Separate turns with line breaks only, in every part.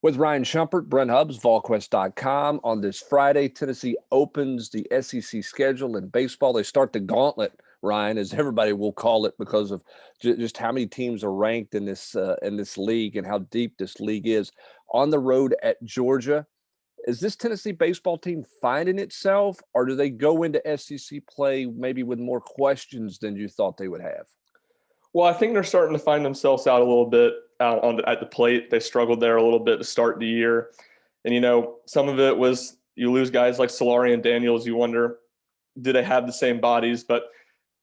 With Ryan Shumpert, Brent Hubbs, VolQuest.com. On this Friday, Tennessee opens the SEC schedule in baseball. They start the gauntlet, Ryan, as everybody will call it, because of just how many teams are ranked in this league and how deep this league is. On the road at Georgia, is this Tennessee baseball team finding itself, or do they go into SEC play maybe with more questions than you thought they would have?
Well, I think they're starting to find themselves out a little bit at the plate. They struggled there a little bit to start the year. And, some of it was you lose guys like Solari and Daniels. You wonder, do they have the same bodies? But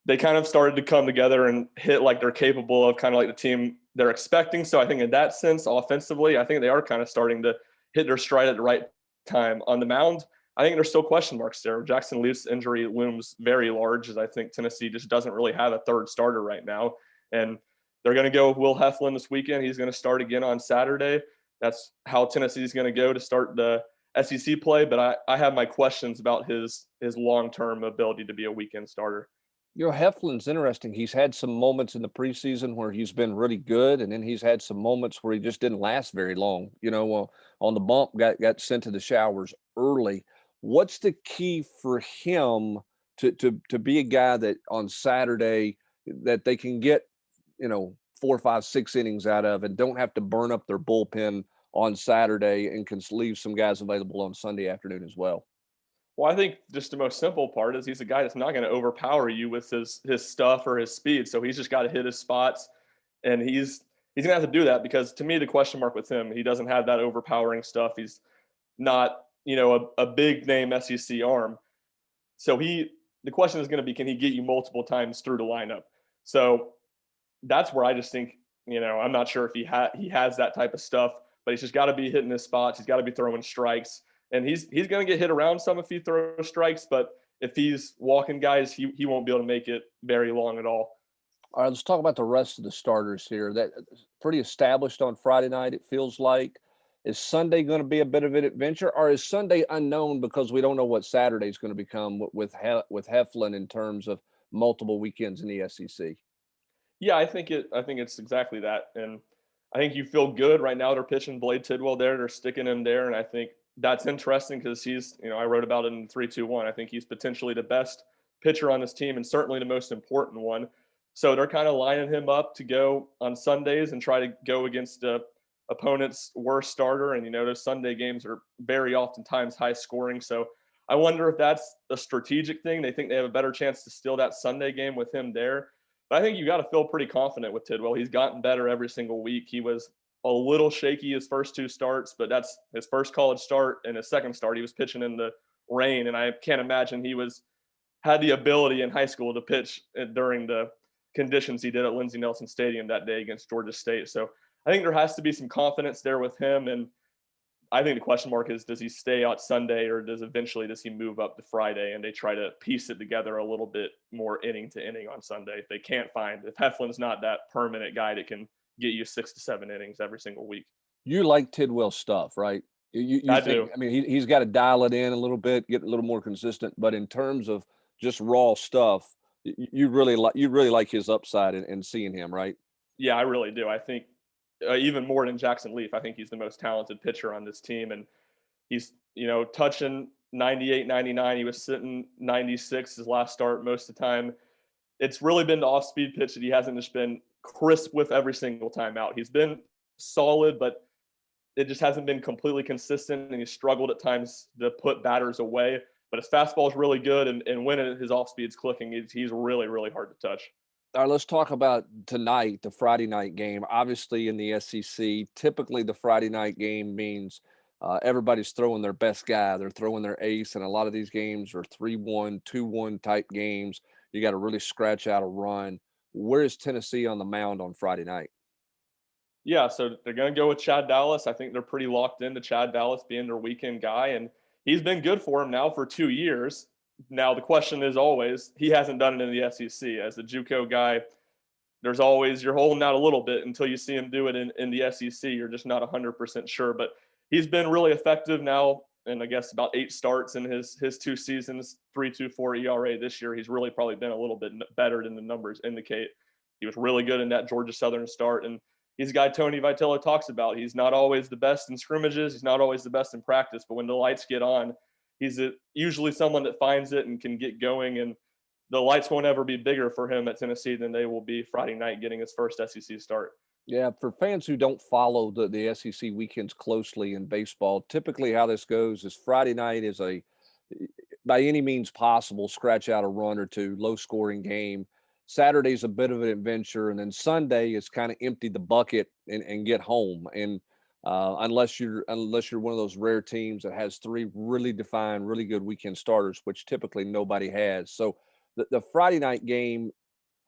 they kind of started to come together and hit like they're capable of, kind of like the team they're expecting. So I think in that sense, offensively, I think they are kind of starting to hit their stride at the right time. On the mound, I think there's still question marks there. Jackson Leaf's injury looms very large, as I think Tennessee just doesn't really have a third starter right now. And they're going to go with Will Heflin this weekend. He's going to start again on Saturday. That's how Tennessee is going to go to start the SEC play. But I have my questions about his long-term ability to be a weekend starter.
Heflin's interesting. He's had some moments in the preseason where he's been really good, and then he's had some moments where he just didn't last very long. On the bump, got sent to the showers early. What's the key for him to be a guy that on Saturday that they can get 4, 5, 6 innings out of and don't have to burn up their bullpen on Saturday and can leave some guys available on Sunday afternoon as well?
Well, I think just the most simple part is he's a guy that's not going to overpower you with his stuff or his speed. So he's just got to hit his spots, and he's going to have to do that because to me the question mark with him, he doesn't have that overpowering stuff. He's not a big name SEC arm. So the question is going to be, can he get you multiple times through the lineup? So that's where I just think I'm not sure if he has that type of stuff, but he's just got to be hitting his spots. He's got to be throwing strikes. And he's going to get hit around some if he throws strikes, but if he's walking guys, he won't be able to make it very long at all.
All right, let's talk about the rest of the starters here. That pretty established on Friday night, it feels like. Is Sunday going to be a bit of an adventure, or is Sunday unknown because we don't know what Saturday is going to become with Heflin in terms of multiple weekends in the SEC?
Yeah, I think it's exactly that. And I think you feel good right now. They're pitching Blade Tidwell there. They're sticking him there. And I think that's interesting because he's, I wrote about it in 3-2-1. I think he's potentially the best pitcher on this team and certainly the most important one. So they're kind of lining him up to go on Sundays and try to go against the opponent's worst starter. And, those Sunday games are very oftentimes high scoring. So I wonder if that's a strategic thing. They think they have a better chance to steal that Sunday game with him there. But I think you got to feel pretty confident with Tidwell. He's gotten better every single week. He was a little shaky his first 2 starts, but that's his first college start and his second start. He was pitching in the rain, and I can't imagine he had the ability in high school to pitch during the conditions he did at Lindsey Nelson Stadium that day against Georgia State. So I think there has to be some confidence there with him, and I think the question mark is, does he stay out Sunday or does he move up to Friday and they try to piece it together a little bit more inning to inning on Sunday? If Heflin's not that permanent guy that can get you 6 to 7 innings every single week.
You like Tidwell's stuff, right? You
I
think,
do.
I mean, he's got to dial it in a little bit, get a little more consistent. But in terms of just raw stuff, you really like his upside and seeing him, right?
Yeah, I really do. I think even more than Jackson Leaf, I think he's the most talented pitcher on this team. And he's, touching 98, 99. He was sitting 96 his last start most of the time. It's really been the off-speed pitch that he hasn't just been crisp with every single time out. He's been solid, but it just hasn't been completely consistent, and he struggled at times to put batters away. But his fastball is really good, and when his off-speed's clicking, he's really, really hard to touch.
All right, let's talk about tonight, the Friday night game. Obviously, in the SEC, typically the Friday night game means everybody's throwing their best guy. They're throwing their ace, and a lot of these games are 3-1, 2-1 type games. You got to really scratch out a run. Where is Tennessee on the mound on Friday night?
Yeah, so they're going to go with Chad Dallas. I think they're pretty locked into Chad Dallas being their weekend guy, and he's been good for him now for 2 years. Now, the question is always, he hasn't done it in the SEC. As a JUCO guy, there's always, you're holding out a little bit until you see him do it in the SEC. You're just not 100% sure. But he's been really effective now, and I guess about 8 starts in his 2 seasons, 3.24 ERA this year. He's really probably been a little bit better than the numbers indicate. He was really good in that Georgia Southern start, and he's a guy Tony Vitello talks about. He's not always the best in scrimmages. He's not always the best in practice, but when the lights get on, he's usually someone that finds it and can get going. And the lights won't ever be bigger for him at Tennessee than they will be Friday night getting his first SEC start.
Yeah, for fans who don't follow the SEC weekends closely in baseball, typically how this goes is Friday night is a by any means possible scratch out a run or two, low scoring game. Saturday's a bit of an adventure, and then Sunday is kind of empty the bucket and get home. And unless you're one of those rare teams that has three really defined, really good weekend starters, which typically nobody has. So the Friday night game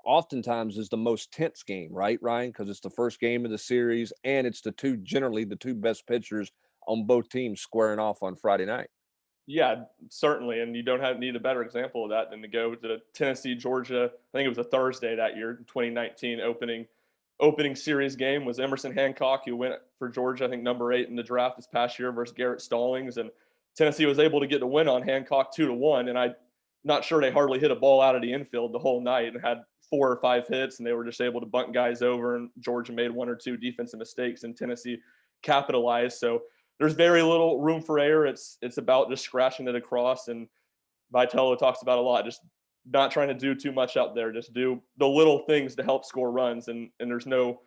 oftentimes is the most tense game, right, Ryan? Because it's the first game of the series, and it's generally the two best pitchers on both teams squaring off on Friday night.
Yeah, certainly, and you don't need a better example of that than to go to the Tennessee Georgia. I think it was a Thursday that year, 2019 opening series game was Emerson Hancock, who went for Georgia, I think number 8 in the draft this past year versus Garrett Stallings, and Tennessee was able to get the win on Hancock 2-1, and I'm not sure they hardly hit a ball out of the infield the whole night and had 4 or 5 hits, and they were just able to bunt guys over, and Georgia made 1 or 2 defensive mistakes, and Tennessee capitalized. So there's very little room for error. It's about just scratching it across, and Vitello talks about a lot, just not trying to do too much out there. Just do the little things to help score runs, and there's no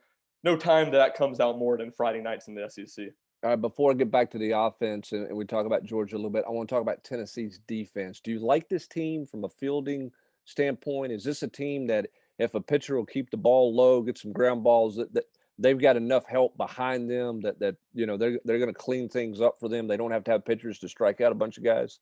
time that comes out more than Friday nights in the SEC.
All right, before I get back to the offense and we talk about Georgia a little bit, I want to talk about Tennessee's defense. Do you like this team from a fielding standpoint? Is this a team that if a pitcher will keep the ball low, get some ground balls, that they've got enough help behind them that they're going to clean things up for them. They don't have to have pitchers to strike out a bunch of guys.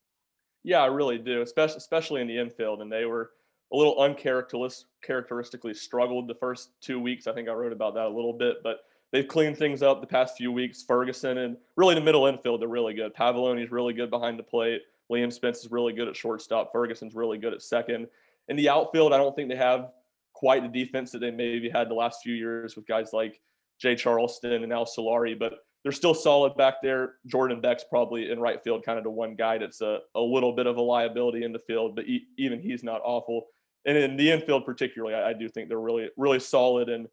Yeah, I really do, especially in the infield. And they were a little uncharacteristically struggled the first 2 weeks. I think I wrote about that a little bit, but they've cleaned things up the past few weeks. Ferguson and really the middle infield, they're really good. Pavoloni's really good behind the plate. Liam Spence is really good at shortstop. Ferguson's really good at second. In the outfield, I don't think they have quite the defense that they maybe had the last few years with guys like Jay Charleston and Al Solari, but they're still solid back there. Jordan Beck's probably in right field, kind of the one guy that's a little bit of a liability in the field, but even he's not awful. And in the infield, particularly, I do think they're really, really solid and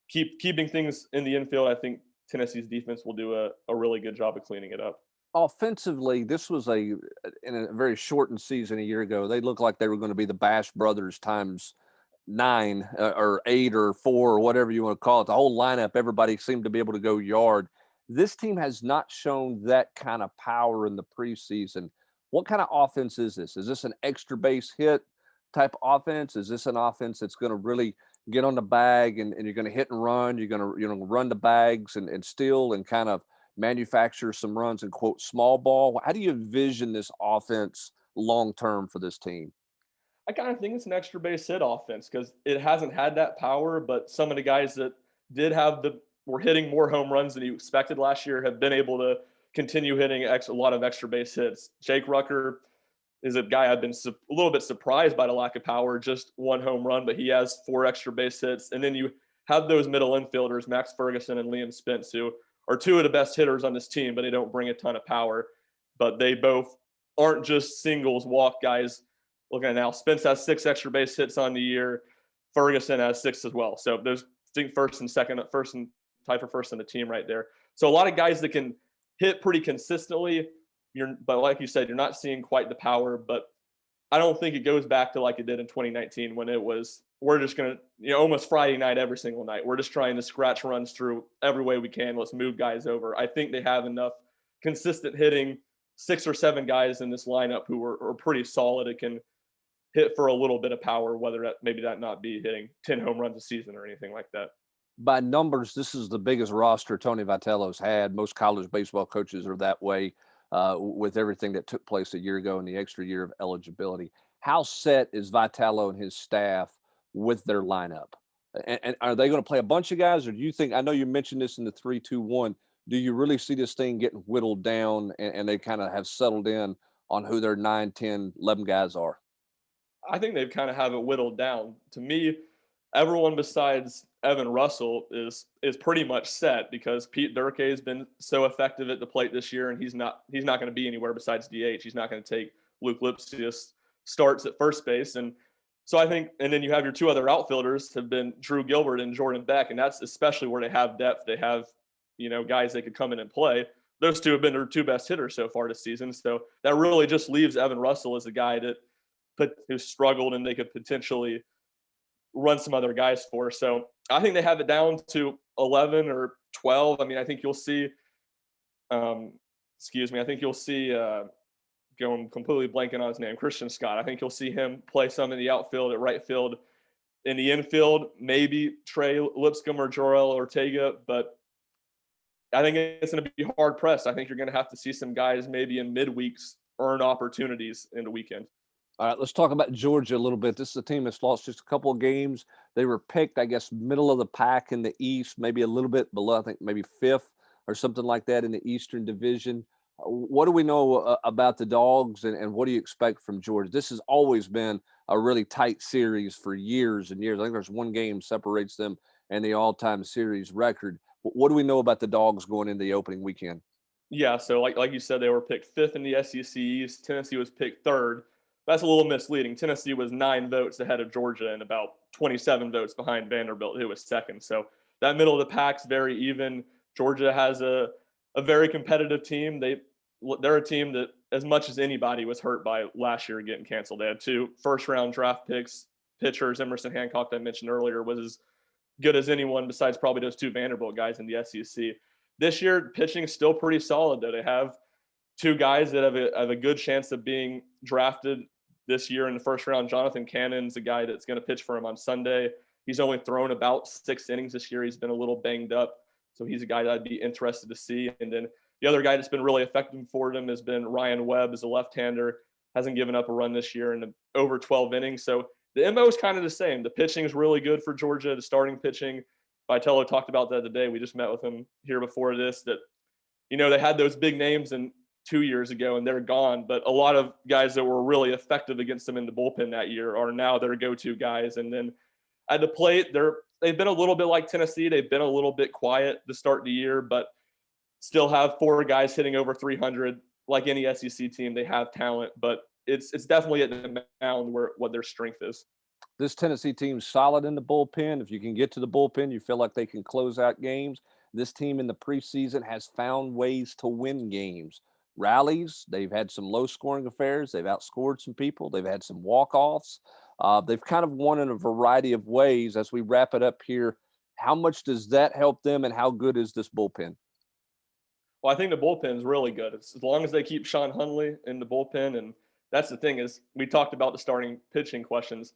keeping things in the infield. I think Tennessee's defense will do a really good job of cleaning it up.
Offensively, this was in a very shortened season a year ago. They looked like they were going to be the Bash brothers times 9 or 8 or 4 or whatever you want to call it. The whole lineup, everybody seemed to be able to go yard. This team has not shown that kind of power in the preseason. What kind of offense is this? Is this an extra base hit type offense? Is this an offense that's going to really get on the bag and you're going to hit and run? You're going to run the bags and steal and kind of manufacture some runs and quote small ball? How do you envision this offense long term for this team?
I kind of think it's an extra base hit offense because it hasn't had that power, but some of the guys that did have were hitting more home runs than you expected last year have been able to continue hitting a lot of extra base hits. Jake Rucker is a guy I've been a little bit surprised by the lack of power, just 1 home run, but he has 4 extra base hits. And then you have those middle infielders, Max Ferguson and Liam Spence, who are 2 of the best hitters on this team, but they don't bring a ton of power. But they both aren't just singles walk guys. Looking at now, Spence has 6 extra base hits on the year. Ferguson has 6 as well. So there's, I think, first and tied for first on the team right there. So a lot of guys that can hit pretty consistently. But like you said, you're not seeing quite the power. But I don't think it goes back to like it did in 2019 when it was we're just gonna almost Friday night every single night. We're just trying to scratch runs through every way we can. Let's move guys over. I think they have enough consistent hitting, 6 or 7 guys in this lineup who are pretty solid. It can hit for a little bit of power, whether that not be hitting 10 home runs a season or anything like that.
By numbers, this is the biggest roster Tony Vitello's had. Most college baseball coaches are that way with everything that took place a year ago and the extra year of eligibility. How set is Vitello and his staff with their lineup? And are they going to play a bunch of guys, or do you think? I know you mentioned this in the 3-2-1. Do you really see this thing getting whittled down, and they kind of have settled in on who their 9, 10, 11 guys are?
I think they've kind of have it whittled down. To me, everyone besides Evan Russell is pretty much set because Pete Durkee has been so effective at the plate this year, and he's not going to be anywhere besides DH. He's not going to take Luke Lipsius starts at first base, and So I think, and then you have your two other outfielders have been Drew Gilbert and Jordan Beck, and that's especially where they have depth. They have, guys that could come in and play. Those two have been their two best hitters so far this season. So that really just leaves Evan Russell as a guy that who's struggled and they could potentially run some other guys for. So I think they have it down to 11 or 12. I mean, I think you'll see, I think you'll see, going completely blanking on his name, Christian Scott. I think you'll see him play some in the outfield, at right field, in the infield, maybe Trey Lipscomb or Jorel Ortega, but I think it's going to be hard pressed. I think you're going to have to see some guys maybe in midweeks earn opportunities in the weekend.
All right, let's talk about Georgia a little bit. This is a team that's lost just a couple of games. They were picked, I guess, middle of the pack in the East, maybe a little bit below, I think maybe fifth or something like that in the Eastern Division. What do we know about the Dogs, and what do you expect from Georgia? This has always been a really tight series for years and years. I think there's one game separates them and the all-time series record. What do we know about the Dogs going into the opening weekend?
Yeah, so like you said, they were picked fifth in the SEC East. Tennessee was picked third. That's a little misleading. Tennessee was 9 votes ahead of Georgia and about 27 votes behind Vanderbilt, who was second. So that middle of the pack's very even. Georgia has a very competitive team. They're a team that, as much as anybody, was hurt by last year getting canceled. They had 2 first-round draft picks. Pitchers, Emerson Hancock, that I mentioned earlier, was as good as anyone besides probably those 2 Vanderbilt guys in the SEC. This year, pitching is still pretty solid, though. They have 2 guys that have a good chance of being drafted this year in the first round. Jonathan Cannon's a guy that's going to pitch for him on Sunday. He's only thrown about 6 innings this year. He's been a little banged up, so he's a guy that I'd be interested to see. And then the other guy that's been really effective for them has been Ryan Webb, as a left-hander. Hasn't given up a run this year in over 12 innings. So the MO is kind of the same. The pitching is really good for Georgia. The starting pitching, Vitello talked about that today. We just met with him here before this, that, they had those big names and 2 years ago and they're gone. But a lot of guys that were really effective against them in the bullpen that year are now their go-to guys. And then at the plate, they've been a little bit like Tennessee. They've been a little bit quiet to start the year, but still have 4 guys hitting over 300. Like any SEC team, they have talent, but it's definitely at the mound where what their strength is.
This Tennessee team's solid in the bullpen. If you can get to the bullpen, you feel like they can close out games. This team in the preseason has found ways to win games. Rallies, they've had some low-scoring affairs. They've outscored some people. They've had some walk-offs. They've kind of won in a variety of ways. As we wrap it up here, how much does that help them, and how good is this bullpen?
Well, I think the bullpen is really good. As long as they keep Sean Hunley in the bullpen, and that's the thing is we talked about the starting pitching questions.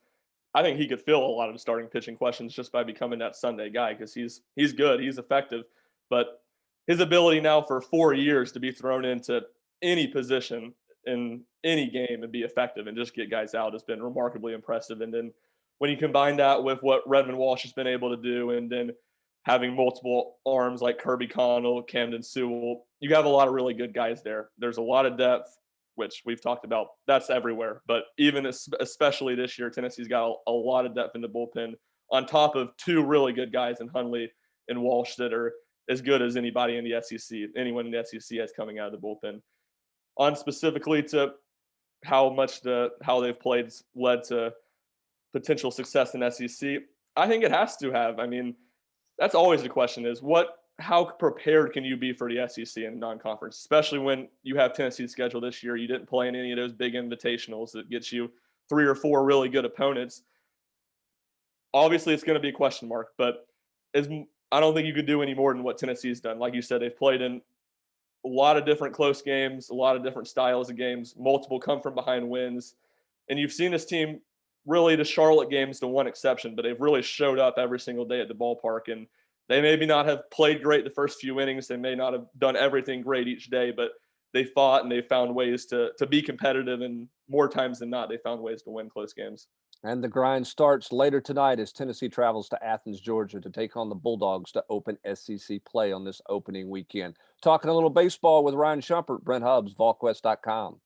I think he could fill a lot of the starting pitching questions just by becoming that Sunday guy, because he's good, he's effective, but his ability now for 4 years to be thrown into any position in any game and be effective and just get guys out has been remarkably impressive. And then when you combine that with what Redmond Walsh has been able to do, and then having multiple arms like Kirby Connell, Camden Sewell, you have a lot of really good guys there. There's a lot of depth, which we've talked about. That's everywhere. But even especially this year, Tennessee's got a lot of depth in the bullpen on top of 2 really good guys in Hunley and Walsh that are as good as anybody in the SEC, anyone in the SEC has coming out of the bullpen. On specifically to how they've played led to potential success in SEC, I think it has to have. I mean, that's always the question is how prepared can you be for the SEC in non-conference, especially when you have Tennessee's schedule this year. You didn't play in any of those big invitationals that gets you 3 or 4 really good opponents. Obviously, it's going to be a question mark, but I don't think you could do any more than what Tennessee's done. Like you said, they've played in a lot of different close games, a lot of different styles of games, multiple come from behind wins. And you've seen this team, really, the Charlotte game's the one exception, but they've really showed up every single day at the ballpark. And they maybe not have played great the first few innings. They may not have done everything great each day, but they fought and they found ways to be competitive. And more times than not, they found ways to win close games.
And the grind starts later tonight as Tennessee travels to Athens, Georgia to take on the Bulldogs to open SEC play on this opening weekend. Talking a little baseball with Ryan Shumpert, Brent Hubbs, VolQuest.com.